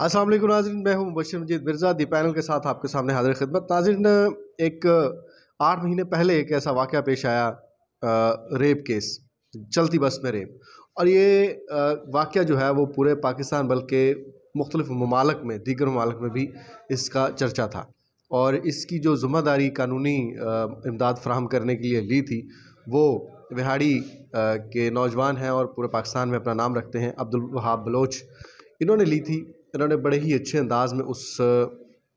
अस्सलाम वालेकुम नाज़रीन, मैं हूं मुबश्शिर मजीद मिर्ज़ा। दी पैनल के साथ आपके सामने हाज़िर खिदमत। नाज़रीन, एक 8 महीने पहले एक ऐसा वाक़या पेश आया, रेप केस, चलती बस में रेप। और ये वाक़या जो है वो पूरे पाकिस्तान बल्कि मुख्तलिफ़ ममालिक में, दीगर ममालिक में भी इसका चर्चा था। और इसकी जो ज़िम्मेदारी कानूनी इमदाद फ़राहम करने के लिए ली थी वो विहाड़ी के नौजवान हैं और पूरे पाकिस्तान में अपना नाम रखते हैं, अब्दुल वहाब बलोच, इन्होंने ली थी। इन्होंने बड़े ही अच्छे अंदाज में उस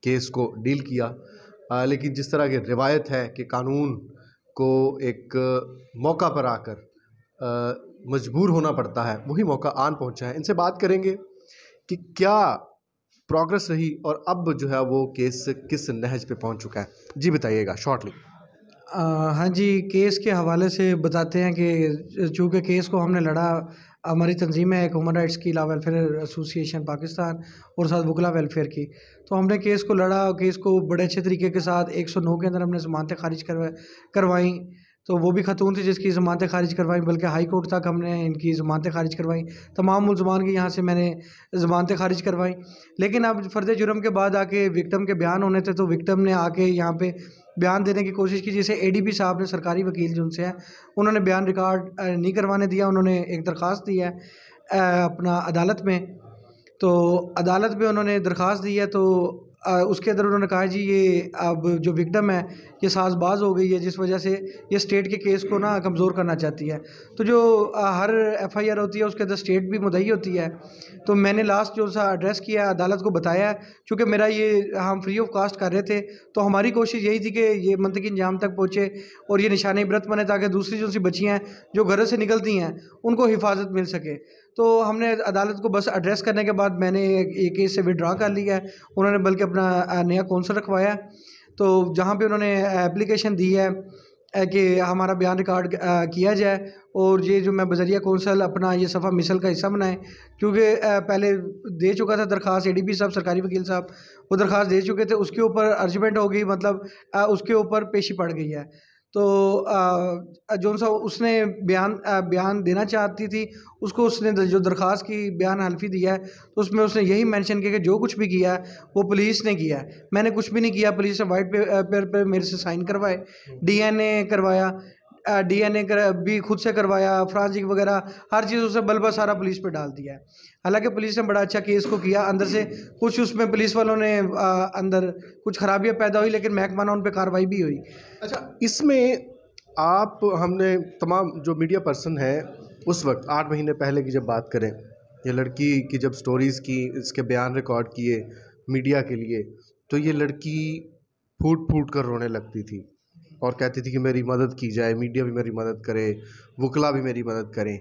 केस को डील किया। लेकिन जिस तरह की रिवायत है कि कानून को एक मौका पर आकर मजबूर होना पड़ता है, वही मौका आन पहुंचा है। इनसे बात करेंगे कि क्या प्रोग्रेस रही और अब जो है वो केस किस नहज पे पहुंच चुका है। जी बताइएगा शॉर्टली। हाँ जी, केस के हवाले से बताते हैं कि चूँकि केस को हमने लड़ा, हमारी तंजीम है एक ह्यूमन राइट्स की, लॉ वेलफेयर एसोसिएशन पाकिस्तान और साथ वकला वेलफेयर की। तो हमने केस को लड़ा, केस को बड़े अच्छे तरीके के साथ 109 के अंदर हमने ज़मानतें खारिज करवाई। तो वो भी खातून थी जिसकी ज़मानतें खारिज करवाई, बल्कि हाई कोर्ट तक हमने इनकी ज़मानतें खारिज करवाई। तमाम मुल्ज़मान की यहाँ से मैंने ज़मानतें खारिज करवाई। लेकिन अब फ़र्द जुर्म के बाद आके विक्टिम के बयान होने थे, तो विक्टिम ने आके यहाँ पे बयान देने की कोशिश की। जैसे एडीपी साहब ने, सरकारी वकील जो उनसे हैं, उन्होंने बयान रिकॉर्ड नहीं करवाने दिया। उन्होंने एक दरख्वास्त दी है अपना अदालत में। तो अदालत में उन्होंने दरख्वास्त दी है, तो उसके अंदर उन्होंने कहा जी ये अब जो विक्टिम है ये साज़बाज हो गई है, जिस वजह से ये स्टेट के केस को ना कमज़ोर करना चाहती है। तो जो हर एफआईआर होती है उसके अंदर स्टेट भी मुद्दई होती है। तो मैंने लास्ट जो सा एड्रेस किया, अदालत को बताया है, चूँकि मेरा ये हम फ्री ऑफ कास्ट कर रहे थे, तो हमारी कोशिश यही थी कि ये मंतकी अंजाम तक पहुँचे और ये निशान इबरत बने, ताकि दूसरी जो सी बच्चियाँ हैं जो घर से निकलती हैं उनको हिफाजत मिल सके। तो हमने अदालत को बस एड्रेस करने के बाद मैंने ये केस से विड्रा कर लिया है। उन्होंने बल्कि अपना नया कौंसल रखवाया, तो जहाँ पे उन्होंने एप्लीकेशन दी है कि हमारा बयान रिकॉर्ड किया जाए और ये जो मैं बजरिया कौंसल अपना ये सफ़ा मिसल का हिस्सा बनाए। क्योंकि पहले दे चुका था दरख्वास्त, एडीपी साहब, सरकारी वकील साहब, वो दरख्वास्त दे चुके थे, उसके ऊपर अर्जमेंट हो गई, मतलब उसके ऊपर पेशी पड़ गई है। तो जो सा उसने बयान देना चाहती थी, उसको उसने जो दरख्वास्त की बयान हल्फी दिया है, तो उसमें उसने यही मेंशन किया कि जो कुछ भी किया है वो पुलिस ने किया है, मैंने कुछ भी नहीं किया। पुलिस ने वाइट पेपर पे मेरे से साइन करवाए, डीएनए करवाया, डीएनए भी खुद से करवाया, फॉरेंसिक वगैरह हर चीज़ उसने बल्बा सारा पुलिस पे डाल दिया है। हालांकि पुलिस ने बड़ा अच्छा केस को किया, अंदर से कुछ उसमें पुलिस वालों ने अंदर कुछ खराबियाँ पैदा हुई, लेकिन महकमा उन पर कार्रवाई भी हुई। अच्छा, इसमें आप, हमने तमाम जो मीडिया पर्सन है उस वक्त 8 महीने पहले की जब बात करें, ये लड़की की जब स्टोरीज़ की, इसके बयान रिकॉर्ड किए मीडिया के लिए, तो ये लड़की फूट फूट कर रोने लगती थी और कहती थी कि मेरी मदद की जाए, मीडिया भी मेरी मदद करे, वकला भी मेरी मदद करें।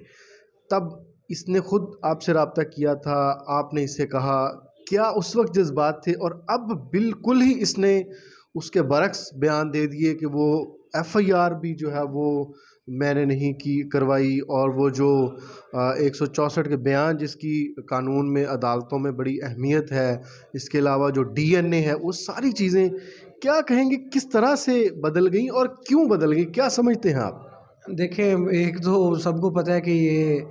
तब इसने खुद आपसे रब्ता किया था, आपने इससे कहा, क्या उस वक्त जज्बात थे? और अब बिल्कुल ही इसने उसके बरक्स बयान दे दिए कि वो एफआईआर भी जो है वो मैंने नहीं की करवाई, और वो जो 164 के बयान जिसकी कानून में, अदालतों में बड़ी अहमियत है, इसके अलावा जो डीएनए है, वो सारी चीज़ें क्या कहेंगे किस तरह से बदल गई और क्यों बदल गई, क्या समझते हैं आप? देखें, एक तो सबको पता है कि ये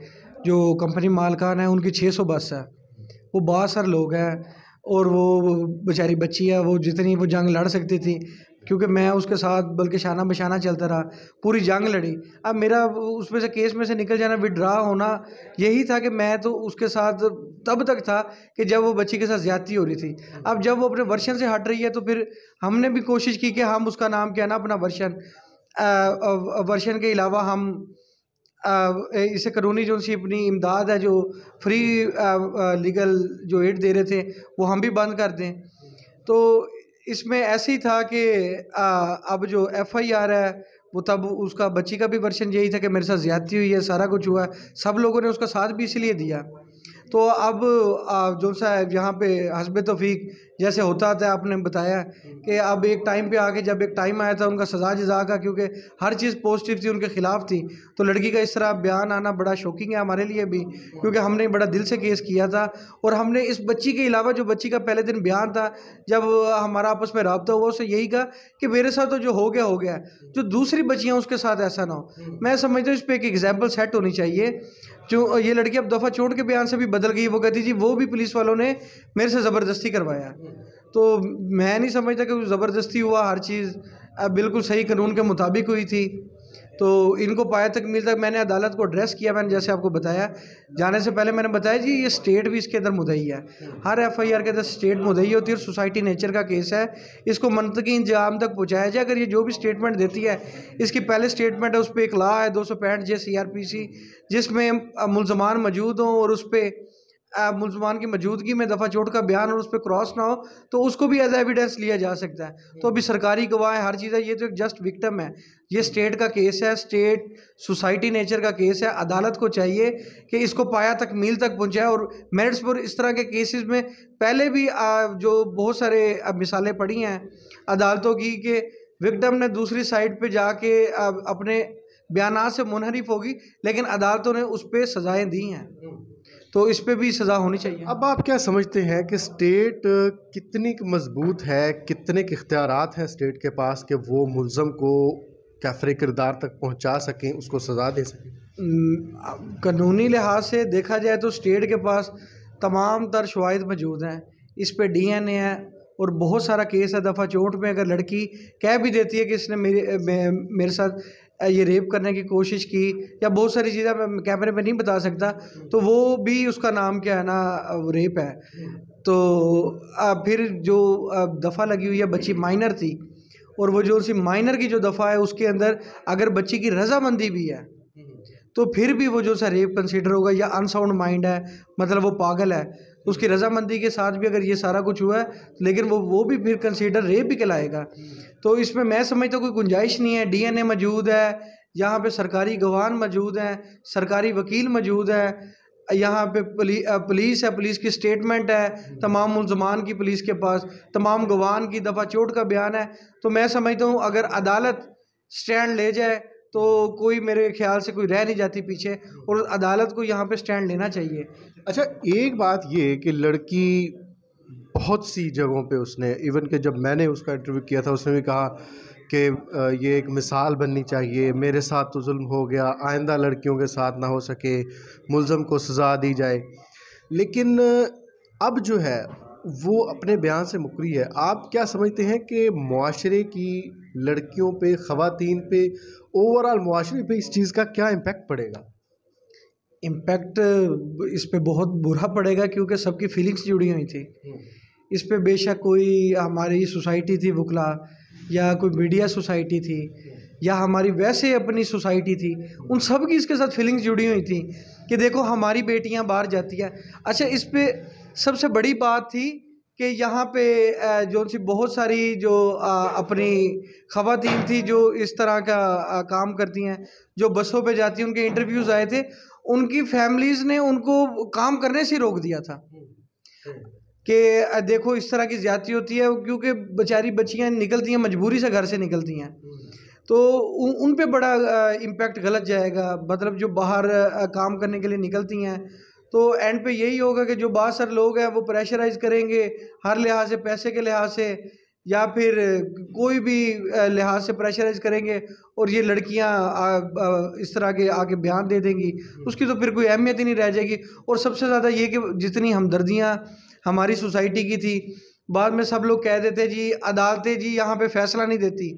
जो कंपनी मालकान है उनकी 600 बस है, वो बहुत सारे लोग हैं, और वो बेचारी बच्ची है, वो जितनी वो जंग लड़ सकती थी, क्योंकि मैं उसके साथ बल्कि शाना बशाना चलता रहा, पूरी जंग लड़ी। अब मेरा उसमें से केस में से निकल जाना, विड्रा होना, यही था कि मैं तो उसके साथ तब तक था कि जब वो बच्ची के साथ ज़्यादती हो रही थी। अब जब वो अपने वर्शन से हट रही है, तो फिर हमने भी कोशिश की कि हम उसका नाम क्या ना, अपना वर्शन के अलावा हम इसे कानूनी जो सी अपनी इमदाद है, जो फ्री लीगल जो एड दे रहे थे, वो हम भी बंद कर दें। तो इसमें ऐसे ही था कि अब जो एफआईआर है वो, तब उसका बच्ची का भी वर्शन यही था कि मेरे साथ ज़्यादती हुई है, सारा कुछ हुआ है, सब लोगों ने उसका साथ भी इसलिए दिया। तो अब जो सा यहाँ पे हस्ब तौफीक जैसे होता है आपने बताया कि अब एक टाइम पे आके जब एक टाइम आया था उनका सज़ा जज़ा का, क्योंकि हर चीज़ पॉजिटिव थी उनके ख़िलाफ़ थी, तो लड़की का इस तरह बयान आना बड़ा शॉकिंग है हमारे लिए भी, क्योंकि हमने बड़ा दिल से केस किया था। और हमने इस बच्ची के अलावा जो बच्ची का पहले दिन बयान था जब हमारा आपस में रब्ता हुआ, उससे यही कहा कि मेरे साथ तो जो हो गया, जो दूसरी बच्चियाँ उसके साथ ऐसा ना हो। मैं समझता हूँ इस पर एक एग्जाम्पल सेट होनी चाहिए। जो ये लड़की अब दफ़ा चोट के बयान से भी बदल गई, वो कहती जी वो भी पुलिस वालों ने मेरे से ज़बरदस्ती करवाया। तो मैं नहीं समझता कि ज़बरदस्ती हुआ, हर चीज़ बिल्कुल सही कानून के मुताबिक हुई थी। तो इनको पाया तक मिल तक मैंने अदालत को एड्रेस किया, मैंने जैसे आपको बताया जाने से पहले मैंने बताया जी ये स्टेट भी इसके अंदर मुद्दई है, हर एफआईआर के अंदर स्टेट मुद्दई होती है और सोसाइटी नेचर का केस है, इसको मंतकी इंजाम तक पहुँचाया जाए। अगर ये जो भी स्टेटमेंट देती है, इसकी पहले स्टेटमेंट है उस पर एक लॉ है 265 जे CRPC, जिसमें मुलजमान मौजूद हों और उस पर मुलजमान की मौजूदगी में दफ़ा चोट का बयान और उस पर क्रॉस ना हो तो उसको भी एज एविडेंस लिया जा सकता है। तो अभी सरकारी गवाह है, हर चीज़ है, ये तो एक जस्ट विक्टिम है, ये स्टेट का केस है, स्टेट सोसाइटी नेचर का केस है। अदालत को चाहिए कि इसको पाया तक मील तक पहुंचाए। और मेरिट्स पर इस तरह के केसेस में पहले भी जो बहुत सारे मिसालें पड़ी हैं अदालतों की कि विक्टिम ने दूसरी साइड पे जाके अपने बयानात से मुनहरिफ होगी, लेकिन अदालतों ने उस पर सज़ाएँ दी हैं, तो इस पे भी सज़ा होनी चाहिए। अब आप क्या समझते हैं कि स्टेट कितनी मजबूत है, कितने के इख्तियारात हैं स्टेट के पास कि वो मुलज़म को कैफरे किरदार तक पहुंचा सकें, उसको सज़ा दे सकें? कानूनी लिहाज से देखा जाए तो स्टेट के पास तमाम तर शवाहिद मौजूद हैं, इस पे DNA है और बहुत सारा केस है। दफ़ा चोट में अगर लड़की कह भी देती है कि इसने मेरे साथ ये रेप करने की कोशिश की या बहुत सारी चीज़ें मैं कैमरे पे नहीं बता सकता, तो वो भी उसका नाम क्या है ना रेप है। तो फिर जो दफ़ा लगी हुई है बच्ची माइनर थी, और वो जो उसी माइनर की जो दफ़ा है उसके अंदर अगर बच्ची की रजामंदी भी है तो फिर भी वो जो सा रेप कंसीडर होगा, या अनसाउंड माइंड है, मतलब वो पागल है, तो उसकी रजामंदी के साथ भी अगर ये सारा कुछ हुआ है लेकिन वो भी फिर कंसीडर रेप भी कहलाएगा। तो इसमें मैं समझता कोई गुंजाइश नहीं है। DNA मौजूद है, यहाँ पे सरकारी गवाह मौजूद हैं, सरकारी वकील मौजूद है, यहाँ पे पुलिस है, पुलिस की स्टेटमेंट है, तमाम मुलजमान की पुलिस के पास, तमाम गवाह की दफ़ा चोट का बयान है। तो मैं समझता हूँ अगर अदालत स्टैंड ले जाए तो कोई मेरे ख्याल से कोई रह नहीं जाती पीछे, और अदालत को यहाँ पे स्टैंड लेना चाहिए। अच्छा, एक बात ये कि लड़की बहुत सी जगहों पे उसने, इवन कि जब मैंने उसका इंटरव्यू किया था उसने भी कहा कि ये एक मिसाल बननी चाहिए, मेरे साथ तो जुल्म हो गया, आइंदा लड़कियों के साथ ना हो सके, मुलज़म को सज़ा दी जाए। लेकिन अब जो है वो अपने बयान से मुकरी है। आप क्या समझते हैं कि मुआशरे की लड़कियों पे, ख़वातीन पे, ओवरऑल मुआशरे पे इस चीज़ का क्या इम्पेक्ट पड़ेगा? इम्पेक्ट इस पे बहुत बुरा पड़ेगा, क्योंकि सबकी फीलिंग्स जुड़ी हुई थी इस पे। बेशक कोई हमारी सोसाइटी थी वकला, या कोई मीडिया सोसाइटी थी, या हमारी वैसे अपनी सोसाइटी थी, उन सब की इसके साथ फीलिंग्स जुड़ी हुई थी कि देखो हमारी बेटियां बाहर जाती हैं। अच्छा, इस पे सबसे बड़ी बात थी कि यहाँ पे जो सी बहुत सारी जो अपनी ख़वातीन थी जो इस तरह का काम करती हैं, जो बसों पे जाती हैं, उनके इंटरव्यूज़ आए थे, उनकी फैमिलीज़ ने उनको काम करने से रोक दिया था कि देखो इस तरह की ज़्यादती होती है, क्योंकि बेचारी बच्चियाँ निकलती हैं, मजबूरी से घर से निकलती हैं, तो उन पे बड़ा इम्पेक्ट गलत जाएगा। मतलब जो बाहर काम करने के लिए निकलती हैं तो एंड पे यही होगा कि जो बहुत सारे लोग हैं वो प्रेशराइज़ करेंगे हर लिहाज से, पैसे के लिहाज से या फिर कोई भी लिहाज से प्रेशराइज़ करेंगे, और ये लड़कियां इस तरह के आके बयान दे देंगी, उसकी तो फिर कोई अहमियत ही नहीं रह जाएगी। और सबसे ज़्यादा ये कि जितनी हमदर्दियाँ हमारी सोसाइटी की थी, बाद में सब लोग कह देते जी अदालतें जी यहाँ पे फ़ैसला नहीं देती,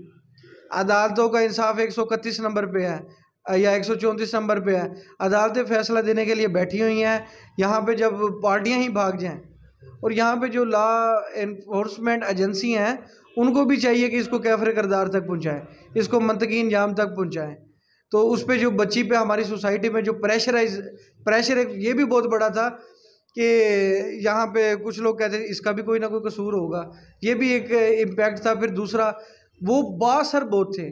अदालतों का इंसाफ 131 नंबर पे है या 134 नंबर पे है, अदालतें फ़ैसला देने के लिए बैठी हुई हैं यहाँ पे जब पार्टियाँ ही भाग जाएं। और यहाँ पे जो लॉ एनफोर्समेंट एजेंसी हैं उनको भी चाहिए कि इसको कैफरे किरदार तक पहुँचाएँ, इसको मंतकी इंजाम तक पहुँचाएँ। तो उस पर जो बच्ची पे हमारी सोसाइटी में जो प्रेशर ये भी बहुत बड़ा था कि यहाँ पे कुछ लोग कहते थे इसका भी कोई ना कोई कसूर होगा, ये भी एक इम्पैक्ट था। फिर दूसरा वो बासर बहुत थे,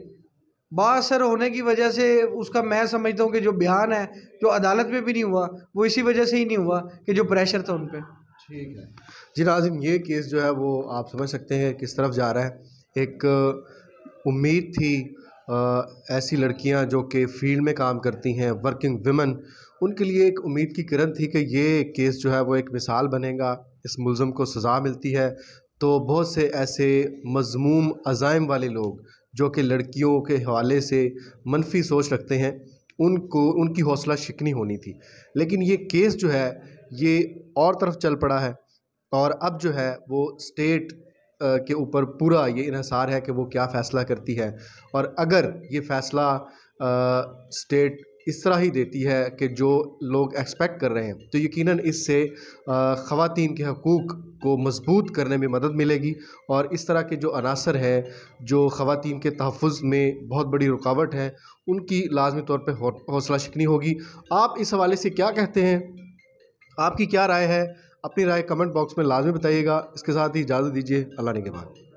बासर होने की वजह से उसका मैं समझता हूँ कि जो बयान है जो अदालत में भी नहीं हुआ वो इसी वजह से ही नहीं हुआ कि जो प्रेशर था उन पर। ठीक है जी नाज़रीन, ये केस जो है वो आप समझ सकते हैं किस तरफ जा रहा है। एक उम्मीद थी ऐसी लड़कियां जो कि फील्ड में काम करती हैं, वर्किंग वुमेन, उनके लिए एक उम्मीद की किरण थी कि ये केस जो है वो एक मिसाल बनेगा, इस मुलज़म को सज़ा मिलती है तो बहुत से ऐसे मज़मूम अज़ाइम वाले लोग जो कि लड़कियों के हवाले से मनफी सोच रखते हैं, उनको उनकी हौसला शिकनी होनी थी। लेकिन ये केस जो है ये और तरफ चल पड़ा है और अब जो है वो स्टेट के ऊपर पूरा ये इन्हिसार है कि वो क्या फ़ैसला करती है। और अगर ये फ़ैसला स्टेट इस तरह ही देती है कि जो लोग एक्सपेक्ट कर रहे हैं, तो यकीनन इससे ख़वातीन के हकूक़ को मज़बूत करने में मदद मिलेगी और इस तरह के जो अनासर हैं जो ख़वातीन के तहफ़्फ़ुज़ में बहुत बड़ी रुकावट है, उनकी लाज़मी तौर पे हौसला शिकनी होगी। आप इस हवाले से क्या कहते हैं? आपकी क्या राय है? अपनी राय कमेंट बॉक्स में लाज़मी बताइएगा। इसके साथ ही इजाज़त दीजिए। अल्लाह निगहबान।